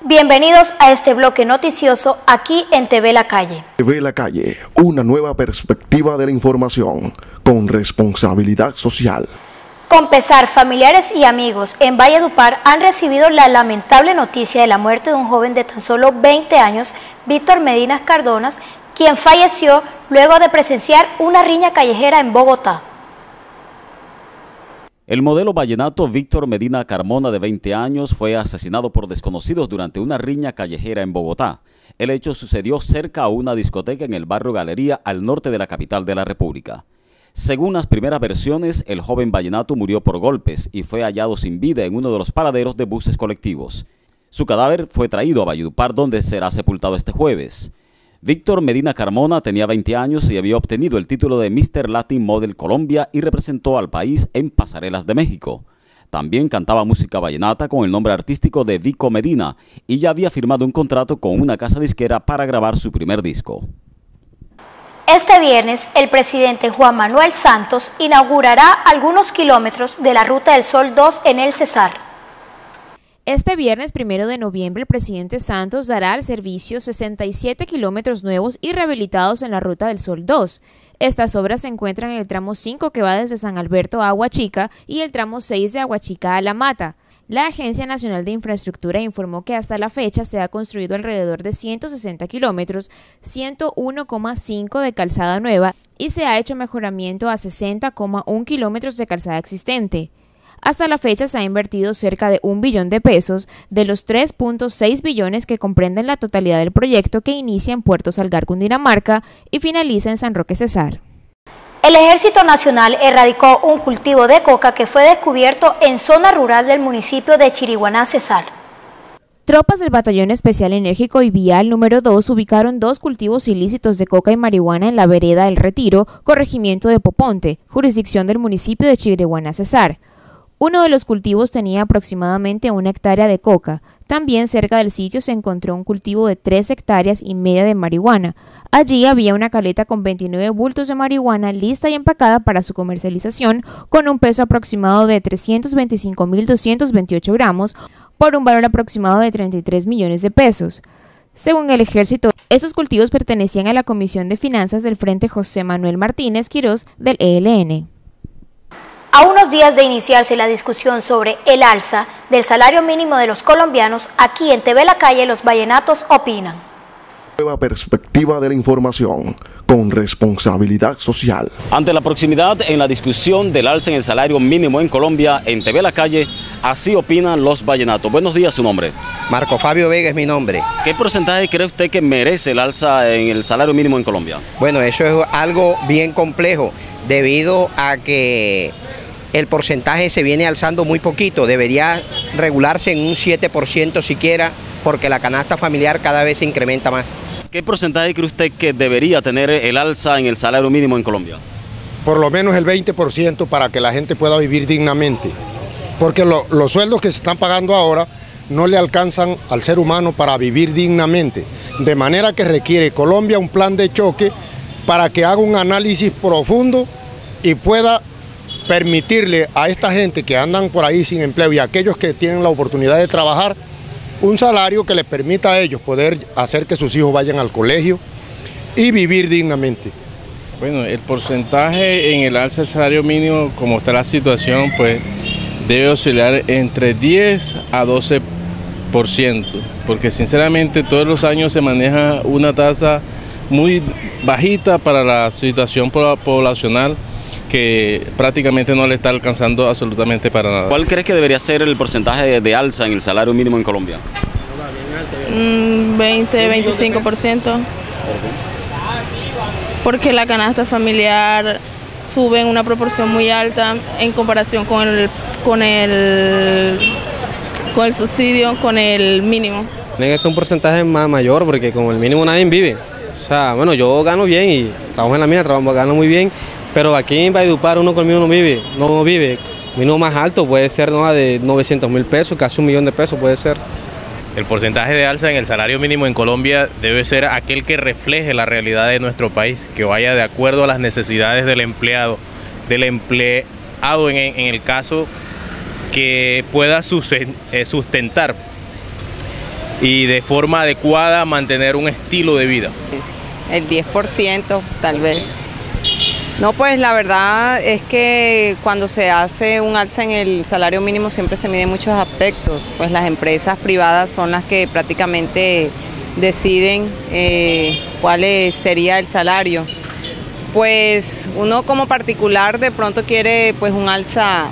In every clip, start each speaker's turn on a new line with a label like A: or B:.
A: Bienvenidos a este bloque noticioso aquí en TV La Calle.
B: TV La Calle, una nueva perspectiva de la información con responsabilidad social.
A: Con pesar, familiares y amigos en Valledupar han recibido la lamentable noticia de la muerte de un joven de tan solo 20 años, Víctor Medina Cardonas, quien falleció luego de presenciar una riña callejera en Bogotá.
C: El modelo vallenato Víctor Medina Carmona, de 20 años, fue asesinado por desconocidos durante una riña callejera en Bogotá. El hecho sucedió cerca a una discoteca en el barrio Galería, al norte de la capital de la República. Según las primeras versiones, el joven vallenato murió por golpes y fue hallado sin vida en uno de los paraderos de buses colectivos. Su cadáver fue traído a Valledupar, donde será sepultado este jueves. Víctor Medina Carmona tenía 20 años y había obtenido el título de Mr. Latin Model Colombia y representó al país en pasarelas de México. También cantaba música vallenata con el nombre artístico de Vico Medina y ya había firmado un contrato con una casa disquera para grabar su primer disco.
A: Este viernes, el presidente Juan Manuel Santos inaugurará algunos kilómetros de la Ruta del Sol 2 en el Cesar.
D: Este viernes 1 de noviembre, el presidente Santos dará al servicio 67 kilómetros nuevos y rehabilitados en la Ruta del Sol 2. Estas obras se encuentran en el tramo 5 que va desde San Alberto a Aguachica y el tramo 6 de Aguachica a La Mata. La Agencia Nacional de Infraestructura informó que hasta la fecha se ha construido alrededor de 160 kilómetros, 101,5 de calzada nueva y se ha hecho mejoramiento a 60,1 kilómetros de calzada existente. Hasta la fecha se ha invertido cerca de 1 billón de pesos de los 3.6 billones que comprenden la totalidad del proyecto, que inicia en Puerto Salgar, Cundinamarca, y finaliza en San Roque, Cesar.
A: El Ejército Nacional erradicó un cultivo de coca que fue descubierto en zona rural del municipio de Chiriguaná, Cesar.
D: Tropas del Batallón Especial Enérgico y Vial número 2 ubicaron 2 cultivos ilícitos de coca y marihuana en la vereda El Retiro, corregimiento de Poponte, jurisdicción del municipio de Chiriguaná, Cesar. Uno de los cultivos tenía aproximadamente 1 hectárea de coca. También cerca del sitio se encontró un cultivo de 3,5 hectáreas de marihuana. Allí había una caleta con 29 bultos de marihuana lista y empacada para su comercialización, con un peso aproximado de 325.228 gramos, por un valor aproximado de 33 millones de pesos. Según el Ejército, esos cultivos pertenecían a la Comisión de Finanzas del Frente José Manuel Martínez Quirós del ELN.
A: A unos días de iniciarse la discusión sobre el alza del salario mínimo de los colombianos, aquí en TV La Calle los vallenatos opinan.
B: Nueva perspectiva de la información con responsabilidad social.
C: Ante la proximidad en la discusión del alza en el salario mínimo en Colombia, en TV La Calle, así opinan los vallenatos. Buenos días, ¿su nombre?
E: Marco Fabio Vega es mi nombre.
C: ¿Qué porcentaje cree usted que merece el alza en el salario mínimo en Colombia?
E: Bueno, eso es algo bien complejo, debido a que el porcentaje se viene alzando muy poquito. Debería regularse en un 7% siquiera, porque la canasta familiar cada vez se incrementa más.
C: ¿Qué porcentaje cree usted que debería tener el alza en el salario mínimo en Colombia?
F: Por lo menos el 20% para que la gente pueda vivir dignamente, porque los sueldos que se están pagando ahora no le alcanzan al ser humano para vivir dignamente, de manera que requiere Colombia un plan de choque para que haga un análisis profundo y pueda permitirle a esta gente que andan por ahí sin empleo y a aquellos que tienen la oportunidad de trabajar, un salario que les permita a ellos poder hacer que sus hijos vayan al colegio y vivir dignamente.
G: Bueno, el porcentaje en el alza del salario mínimo, como está la situación, pues debe oscilar entre 10 a 12%, porque sinceramente todos los años se maneja una tasa muy bajita para la situación poblacional, que prácticamente no le está alcanzando absolutamente para nada.
C: ¿Cuál crees que debería ser el porcentaje de alza en el salario mínimo en Colombia?
H: 20-25%. Porque la canasta familiar sube en una proporción muy alta en comparación con el subsidio, con el mínimo.
I: Tiene que ser un porcentaje más mayor, porque con el mínimo nadie vive. O sea, bueno, yo gano bien y trabajo en la mina, gano muy bien. Pero aquí en Valledupar uno con el mínimo no vive. El mínimo más alto puede ser de 900.000 pesos, casi 1 millón de pesos puede ser.
J: El porcentaje de alza en el salario mínimo en Colombia debe ser aquel que refleje la realidad de nuestro país, que vaya de acuerdo a las necesidades del empleado en el caso que pueda sustentar y de forma adecuada mantener un estilo de vida.
K: El 10% tal vez. No, pues la verdad es que cuando se hace un alza en el salario mínimo siempre se miden muchos aspectos, pues las empresas privadas son las que prácticamente deciden cuál sería el salario. Pues uno como particular de pronto quiere pues un alza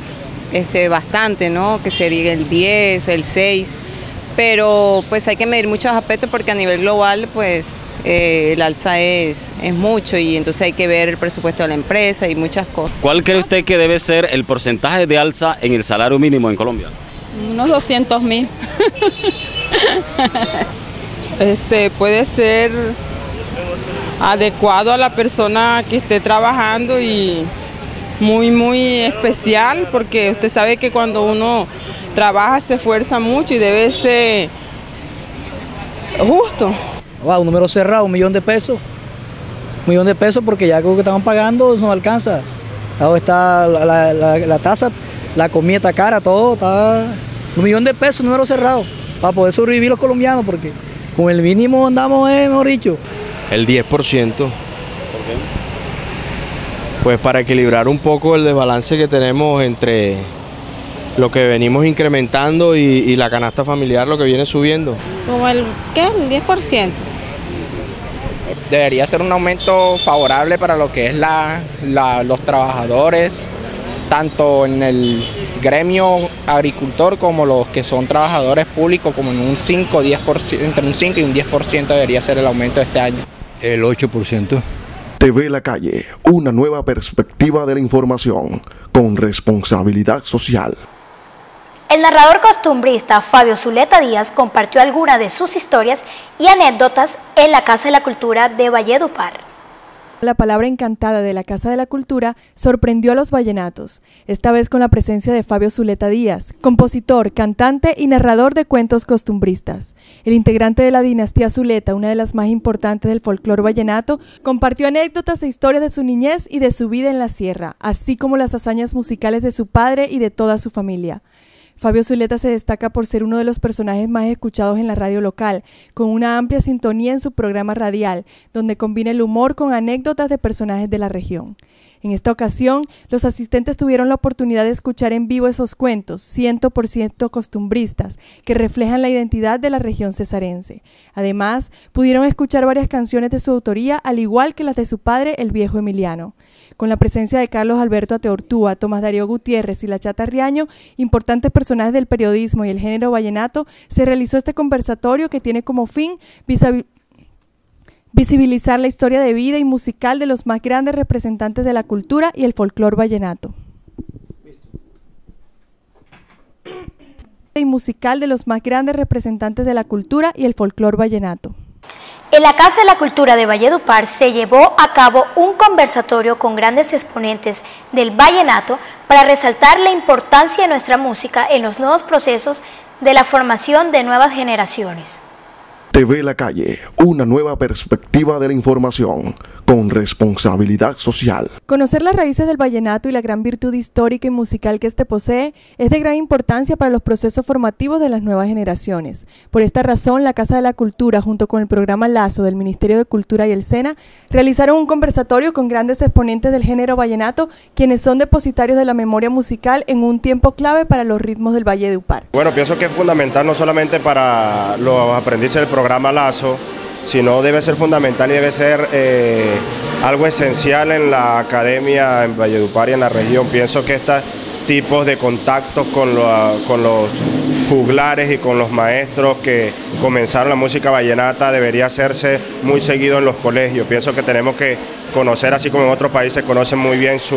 K: bastante, ¿no? Que sería el 10, el 6, pero pues hay que medir muchos aspectos porque a nivel global pues el alza es mucho y entonces hay que ver el presupuesto de la empresa y muchas cosas.
C: ¿Cuál cree usted que debe ser el porcentaje de alza en el salario mínimo en Colombia?
K: Unos 200.000. Puede ser adecuado a la persona que esté trabajando y muy especial, porque usted sabe que cuando uno trabaja se esfuerza mucho y debe ser justo.
L: Un número cerrado, 1 millón de pesos. 1 millón de pesos porque ya lo que estaban pagando no alcanza. Está la tasa, la comida está cara, todo está... 1 millón de pesos, número cerrado, para poder sobrevivir los colombianos, porque con el mínimo andamos, mejor dicho.
M: El 10%. ¿Por qué? Pues para equilibrar un poco el desbalance que tenemos entre lo que venimos incrementando y la canasta familiar, lo que viene subiendo.
K: Como el 10%.
N: Debería ser un aumento favorable para lo que es los trabajadores, tanto en el gremio agricultor como los que son trabajadores públicos, como en un 5, 10%, entre un 5 y un 10% debería ser el aumento de este año.
L: El 8%.
B: TV La Calle, una nueva perspectiva de la información con responsabilidad social.
A: El narrador costumbrista Fabio Zuleta Díaz compartió algunas de sus historias y anécdotas en la Casa de la Cultura de Valledupar.
O: La palabra encantada de la Casa de la Cultura sorprendió a los vallenatos, esta vez con la presencia de Fabio Zuleta Díaz, compositor, cantante y narrador de cuentos costumbristas. El integrante de la dinastía Zuleta, una de las más importantes del folclore vallenato, compartió anécdotas e historias de su niñez y de su vida en la sierra, así como las hazañas musicales de su padre y de toda su familia. Fabio Zuleta se destaca por ser uno de los personajes más escuchados en la radio local, con una amplia sintonía en su programa radial, donde combina el humor con anécdotas de personajes de la región. En esta ocasión, los asistentes tuvieron la oportunidad de escuchar en vivo esos cuentos, 100% costumbristas, que reflejan la identidad de la región cesarense. Además, pudieron escuchar varias canciones de su autoría, al igual que las de su padre, el viejo Emiliano. Con la presencia de Carlos Alberto Ateortúa, Tomás Darío Gutiérrez y La Chata Riaño, importantes personajes del periodismo y el género vallenato, se realizó este conversatorio que tiene como fin visibilizar la historia de vida y musical de los más grandes representantes de la cultura y el folclore vallenato. En
A: la Casa de la Cultura de Valledupar se llevó a cabo un conversatorio con grandes exponentes del vallenato para resaltar la importancia de nuestra música en los nuevos procesos de la formación de nuevas generaciones.
B: TV La Calle, una nueva perspectiva de la información con responsabilidad social.
O: Conocer las raíces del vallenato y la gran virtud histórica y musical que éste posee es de gran importancia para los procesos formativos de las nuevas generaciones. Por esta razón, la Casa de la Cultura, junto con el programa Lazo del Ministerio de Cultura y el SENA, realizaron un conversatorio con grandes exponentes del género vallenato, quienes son depositarios de la memoria musical en un tiempo clave para los ritmos del Valledupar.
P: Bueno, pienso que es fundamental no solamente para los aprendices del programa Lazo, sino debe ser fundamental y debe ser algo esencial en la academia en Valledupar y en la región. Pienso que estos tipos de contactos con los juglares y con los maestros que comenzaron la música vallenata debería hacerse muy seguido en los colegios. Pienso que tenemos que conocer, así como en otros países conocen muy bien su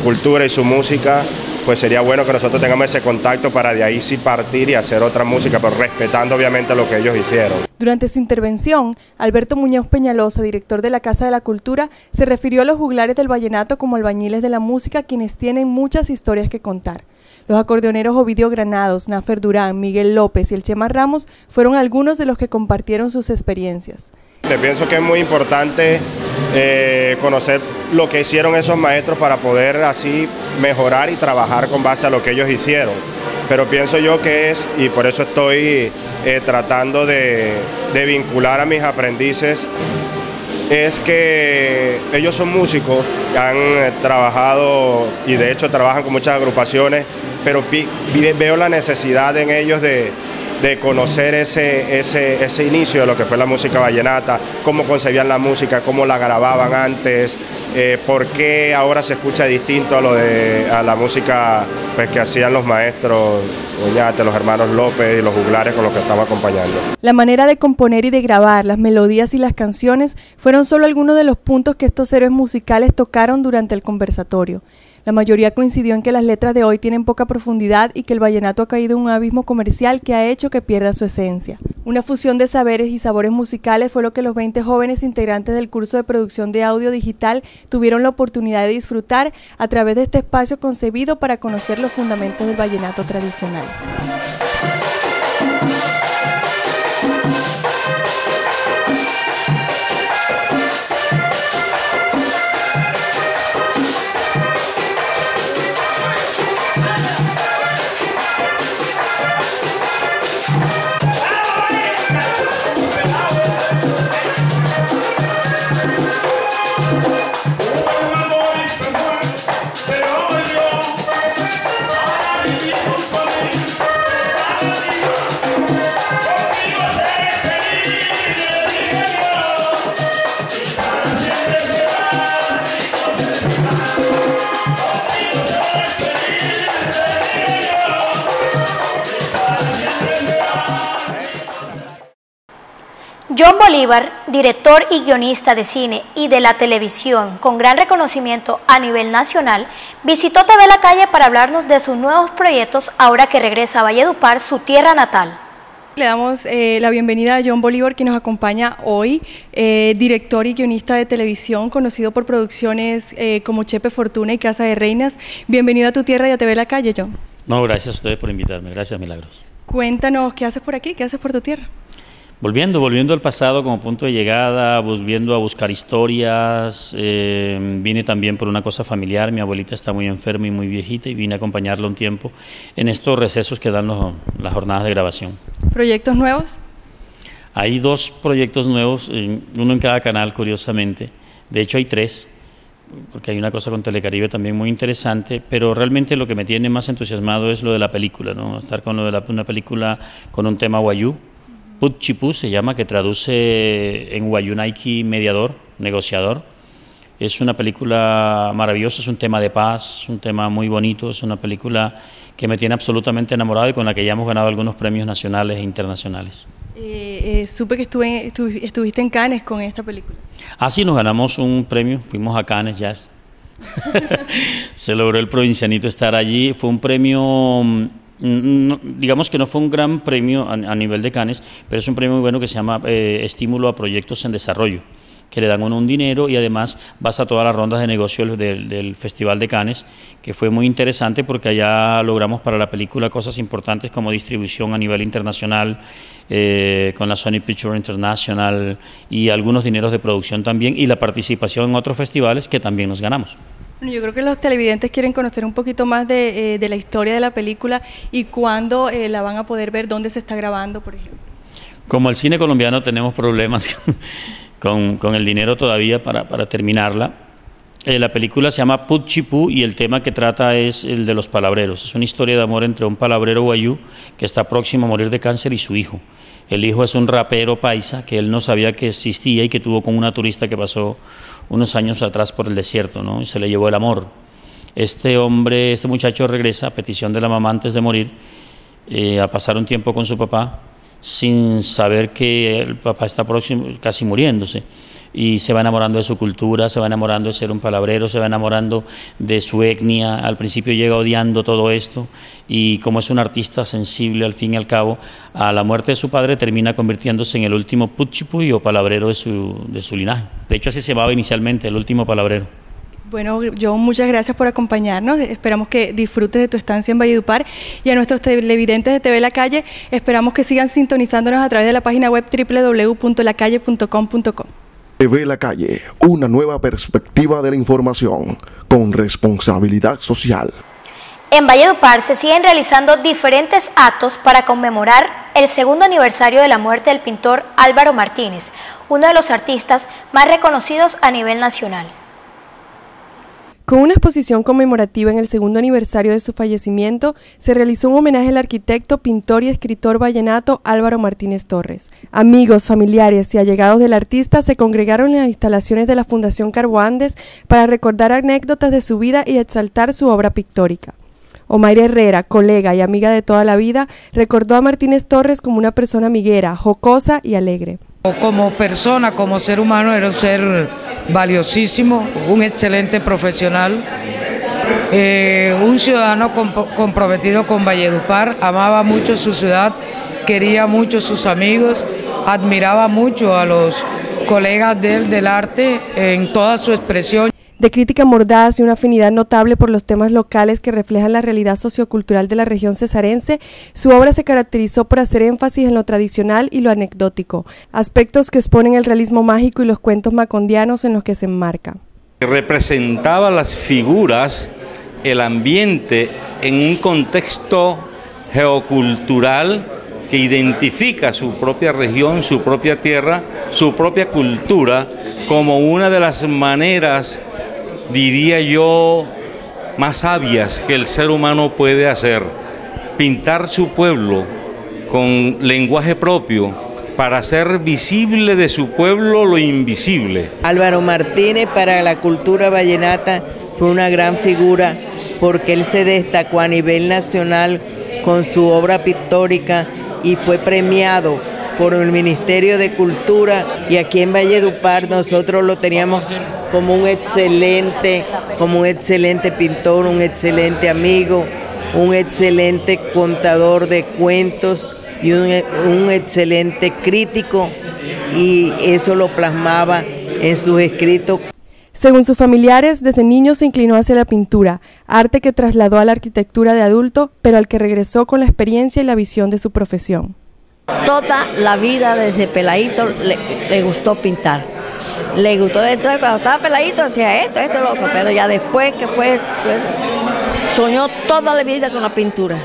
P: cultura y su música, pues sería bueno que nosotros tengamos ese contacto para de ahí sí partir y hacer otra música, pero respetando obviamente lo que ellos hicieron.
O: Durante su intervención, Alberto Muñoz Peñalosa, director de la Casa de la Cultura, se refirió a los juglares del vallenato como albañiles de la música, quienes tienen muchas historias que contar. Los acordeoneros Ovidio Granados, Nafer Durán, Miguel López y el Chema Ramos fueron algunos de los que compartieron sus experiencias.
P: Pienso que es muy importante conocer lo que hicieron esos maestros para poder así mejorar y trabajar con base a lo que ellos hicieron. pero pienso yo que es, y por eso estoy tratando de vincular a mis aprendices, es que ellos son músicos, han trabajado y de hecho trabajan con muchas agrupaciones, pero veo la necesidad en ellos de conocer ese inicio de lo que fue la música vallenata, cómo concebían la música, cómo la grababan antes, por qué ahora se escucha distinto a la música pues, que hacían los maestros Oñate, los hermanos López y los juglares con los que estamos acompañando.
O: La manera de componer y de grabar, las melodías y las canciones fueron solo algunos de los puntos que estos héroes musicales tocaron durante el conversatorio. La mayoría coincidió en que las letras de hoy tienen poca profundidad y que el vallenato ha caído en un abismo comercial que ha hecho que pierda su esencia. Una fusión de saberes y sabores musicales fue lo que los 20 jóvenes integrantes del curso de producción de audio digital tuvieron la oportunidad de disfrutar a través de este espacio concebido para conocer los fundamentos del vallenato tradicional.
A: John Bolívar, director y guionista de cine y de la televisión con gran reconocimiento a nivel nacional, visitó TV La Calle para hablarnos de sus nuevos proyectos ahora que regresa a Valledupar, su tierra natal.
O: Le damos la bienvenida a John Bolívar, que nos acompaña hoy, director y guionista de televisión, conocido por producciones como Chepe Fortuna y Casa de Reinas. Bienvenido a tu tierra y a TV La Calle, John.
Q: No, gracias a ustedes por invitarme, gracias Milagros.
O: Cuéntanos, ¿qué haces por aquí? ¿Qué haces por tu tierra?
Q: Volviendo al pasado como punto de llegada, volviendo a buscar historias, vine también por una cosa familiar, mi abuelita está muy enferma y muy viejita y vine a acompañarla un tiempo en estos recesos que dan las jornadas de grabación.
O: ¿Proyectos nuevos?
Q: Hay 2 proyectos nuevos, uno en cada canal curiosamente, de hecho hay 3, porque hay una cosa con Telecaribe también muy interesante, pero realmente lo que me tiene más entusiasmado es lo de la película, ¿no? Estar con lo de una película con un tema guayú. Put-Chipú se llama, que traduce en Guayunaiki mediador, negociador. Es una película maravillosa, es un tema de paz, un tema muy bonito, es una película que me tiene absolutamente enamorado y con la que ya hemos ganado algunos premios nacionales e internacionales.
O: Supe que estuviste en Cannes con esta película.
Q: Ah, sí, nos ganamos un premio, fuimos a Cannes Jazz. Se logró el provincianito estar allí, fue un premio... digamos que no fue un gran premio a nivel de Cannes, pero es un premio muy bueno que se llama Estímulo a Proyectos en Desarrollo, que le dan un dinero y además vas a todas las rondas de negocio del Festival de Cannes, que fue muy interesante porque allá logramos para la película cosas importantes como distribución a nivel internacional, con la Sony Pictures International y algunos dineros de producción también, y la participación en otros festivales que también nos ganamos.
O: Bueno, yo creo que los televidentes quieren conocer un poquito más de la historia de la película y cuándo la van a poder ver, dónde se está grabando, por ejemplo.
Q: Como el cine colombiano tenemos problemas con el dinero todavía para terminarla. La película se llama Put-Chipú y el tema que trata es el de los palabreros. Es una historia de amor entre un palabrero guayú que está próximo a morir de cáncer y su hijo. El hijo es un rapero paisa que él no sabía que existía y que tuvo con una turista que pasó unos años atrás por el desierto, ¿no? Y se le llevó el amor. Este muchacho regresa a petición de la mamá antes de morir a pasar un tiempo con su papá sin saber que el papá está próximo, casi muriéndose, y se va enamorando de su cultura, se va enamorando de ser un palabrero, se va enamorando de su etnia. Al principio llega odiando todo esto y como es un artista sensible al fin y al cabo a la muerte de su padre termina convirtiéndose en el último Put-Chipú o palabrero de su linaje. De hecho así se llamaba inicialmente, el último palabrero.
O: Bueno, John, muchas gracias por acompañarnos, esperamos que disfrutes de tu estancia en Valledupar y a nuestros televidentes de TV La Calle esperamos que sigan sintonizándonos a través de la página web www.lacalle.com.co.
B: TV La Calle, una nueva perspectiva de la información con responsabilidad social.
A: En Valledupar se siguen realizando diferentes actos para conmemorar el segundo aniversario de la muerte del pintor Álvaro Martínez, uno de los artistas más reconocidos a nivel nacional.
O: Con una exposición conmemorativa en el segundo aniversario de su fallecimiento, se realizó un homenaje al arquitecto, pintor y escritor vallenato Álvaro Martínez Torres. Amigos, familiares y allegados del artista se congregaron en las instalaciones de la Fundación Carboandes para recordar anécdotas de su vida y exaltar su obra pictórica. Omaira Herrera, colega y amiga de toda la vida, recordó a Martínez Torres como una persona amiguera, jocosa y alegre.
R: Como persona, como ser humano, era un ser valiosísimo, un excelente profesional, un ciudadano comprometido con Valledupar, amaba mucho su ciudad, quería mucho a sus amigos, admiraba mucho a los colegas de él del arte en toda su expresión.
O: De crítica mordaz y una afinidad notable por los temas locales que reflejan la realidad sociocultural de la región cesarense, su obra se caracterizó por hacer énfasis en lo tradicional y lo anecdótico, aspectos que exponen el realismo mágico y los cuentos macondianos en los que se enmarca.
S: Representaba las figuras, el ambiente en un contexto geocultural que identifica su propia región, su propia tierra, su propia cultura como una de las maneras, diría yo, más sabias que el ser humano puede hacer. Pintar su pueblo con lenguaje propio para hacer visible de su pueblo lo invisible.
T: Álvaro Martínez para la cultura vallenata fue una gran figura porque él se destacó a nivel nacional con su obra pictórica y fue premiado por el Ministerio de Cultura, y aquí en Valledupar nosotros lo teníamos como un excelente pintor, un excelente amigo, un excelente contador de cuentos y un excelente crítico, y eso lo plasmaba en sus escritos.
O: Según sus familiares, desde niño se inclinó hacia la pintura, arte que trasladó a la arquitectura de adulto, pero al que regresó con la experiencia y la visión de su profesión.
U: Toda la vida desde peladito le gustó pintar. Le gustó, entonces cuando estaba peladito hacía esto, lo otro, pero ya después que fue, pues, soñó toda la vida con la pintura.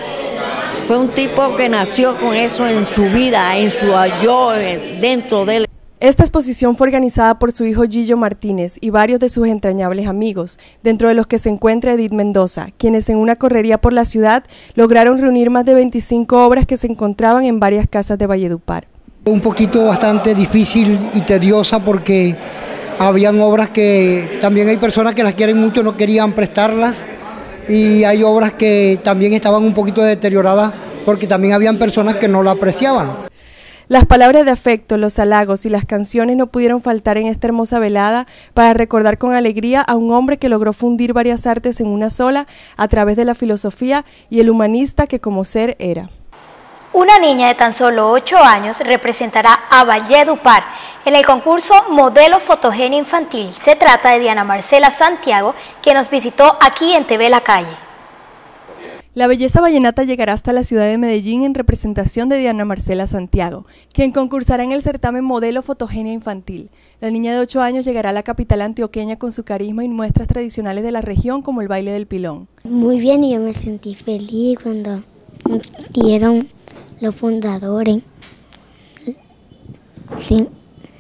U: Fue un tipo que nació con eso en su vida, en su yo, dentro de él.
O: Esta exposición fue organizada por su hijo Gillo Martínez y varios de sus entrañables amigos, dentro de los que se encuentra Edith Mendoza, quienes en una correría por la ciudad lograron reunir más de 25 obras que se encontraban en varias casas de Valledupar.
V: Un poquito bastante difícil y tediosa porque habían obras que también hay personas que las quieren mucho, no querían prestarlas, y hay obras que también estaban un poquito deterioradas porque también habían personas que no la apreciaban.
O: Las palabras de afecto, los halagos y las canciones no pudieron faltar en esta hermosa velada para recordar con alegría a un hombre que logró fundir varias artes en una sola a través de la filosofía y el humanista que como ser era.
A: Una niña de tan solo 8 años representará a Valledupar en el concurso Modelo Fotogenia Infantil. Se trata de Diana Marcela Santiago, quien nos visitó aquí en TV La Calle.
O: La belleza vallenata llegará hasta la ciudad de Medellín en representación de Diana Marcela Santiago, quien concursará en el certamen Modelo Fotogenia Infantil. La niña de 8 años llegará a la capital antioqueña con su carisma y muestras tradicionales de la región como el baile del pilón.
W: Muy bien, y yo me sentí feliz cuando dieron los fundadores. Sí.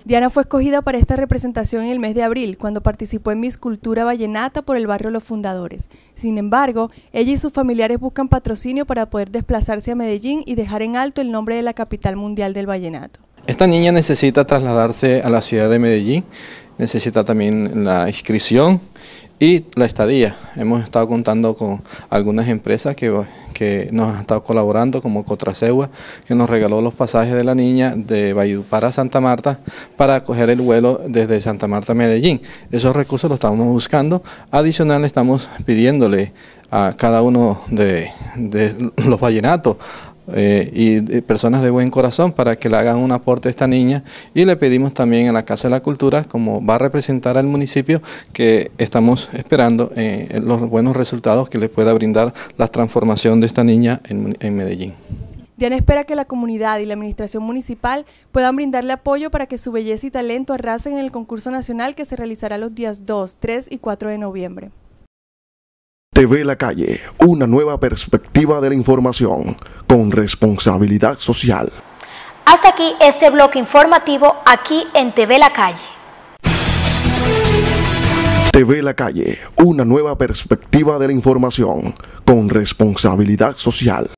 O: Diana fue escogida para esta representación en el mes de abril, cuando participó en Miss Cultura Vallenata por el barrio Los Fundadores. Sin embargo, ella y sus familiares buscan patrocinio para poder desplazarse a Medellín y dejar en alto el nombre de la capital mundial del vallenato.
X: Esta niña necesita trasladarse a la ciudad de Medellín, necesita también la inscripción y la estadía. Hemos estado contando con algunas empresas que nos han estado colaborando, como Cotrasegua, que nos regaló los pasajes de la niña de Valledupar a Santa Marta para coger el vuelo desde Santa Marta a Medellín. Esos recursos los estamos buscando. Adicional, estamos pidiéndole a cada uno de los vallenatos y personas de buen corazón para que le hagan un aporte a esta niña, y le pedimos también a la Casa de la Cultura, como va a representar al municipio, que estamos esperando los buenos resultados que le pueda brindar la transformación de esta niña en Medellín.
O: Diana espera que la comunidad y la administración municipal puedan brindarle apoyo para que su belleza y talento arrasen en el concurso nacional que se realizará los días 2, 3 y 4 de noviembre.
B: TV La Calle, una nueva perspectiva de la información con responsabilidad social.
A: Hasta aquí este bloque informativo aquí en TV La Calle.
B: TV La Calle, una nueva perspectiva de la información con responsabilidad social.